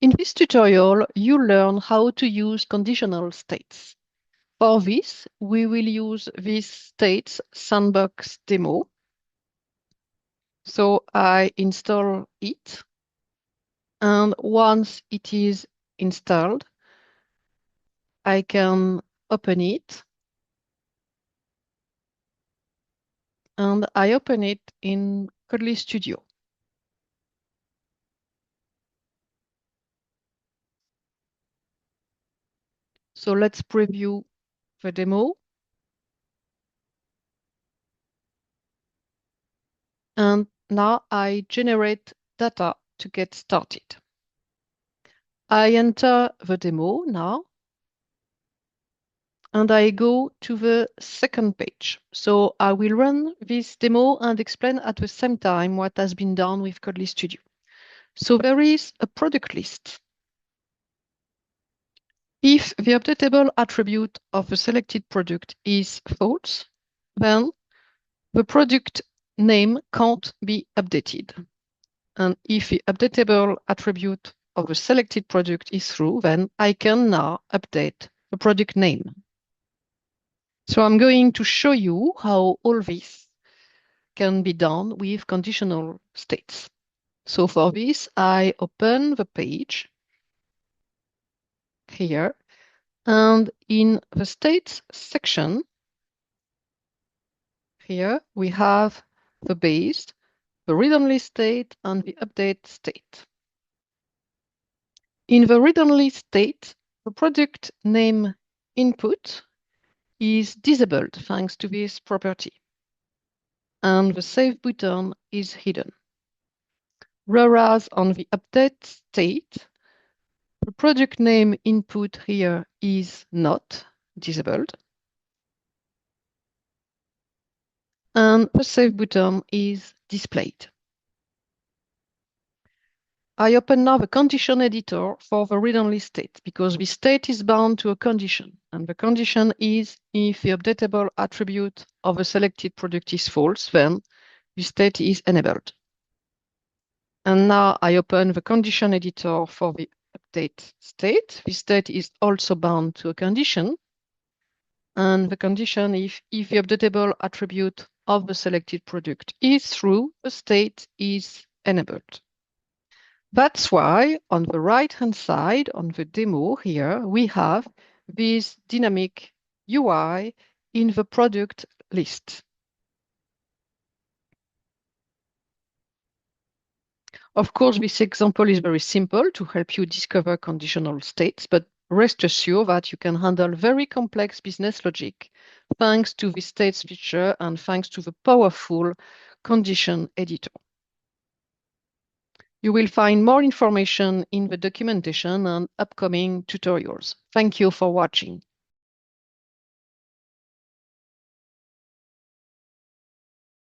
In this tutorial, you learn how to use conditional states. For this, we will use this states sandbox demo. So I install it, and once it is installed, I can open it, and I open it in Qodly Studio. So let's preview the demo. And now I generate data to get started. I enter the demo now, and I go to the second page. So I will run this demo and explain at the same time what has been done with Qodly Studio. So there is a product list. If the updatable attribute of a selected product is false, then the product name can't be updated. And if the updatable attribute of a selected product is true, then I can now update the product name. So I'm going to show you how all this can be done with conditional states. So for this, I open the page here, and in the states section, here we have the base, the read-only state, and the update state. In the read-only state, the product name input is disabled thanks to this property, and the save button is hidden. Whereas on the update state, the product name input here is not disabled, and the save button is displayed. I open now the condition editor for the read-only state because the state is bound to a condition, and the condition is if the updatable attribute of a selected product is false, then the state is enabled. And now I open the condition editor for the update state. The state is also bound to a condition, and the condition if the updatable attribute of the selected product is true, the state is enabled. That's why on the right-hand side, on the demo here, we have this dynamic UI in the product list. Of course, this example is very simple to help you discover conditional states, but rest assured that you can handle very complex business logic thanks to the states feature and thanks to the powerful condition editor. You will find more information in the documentation and upcoming tutorials. Thank you for watching.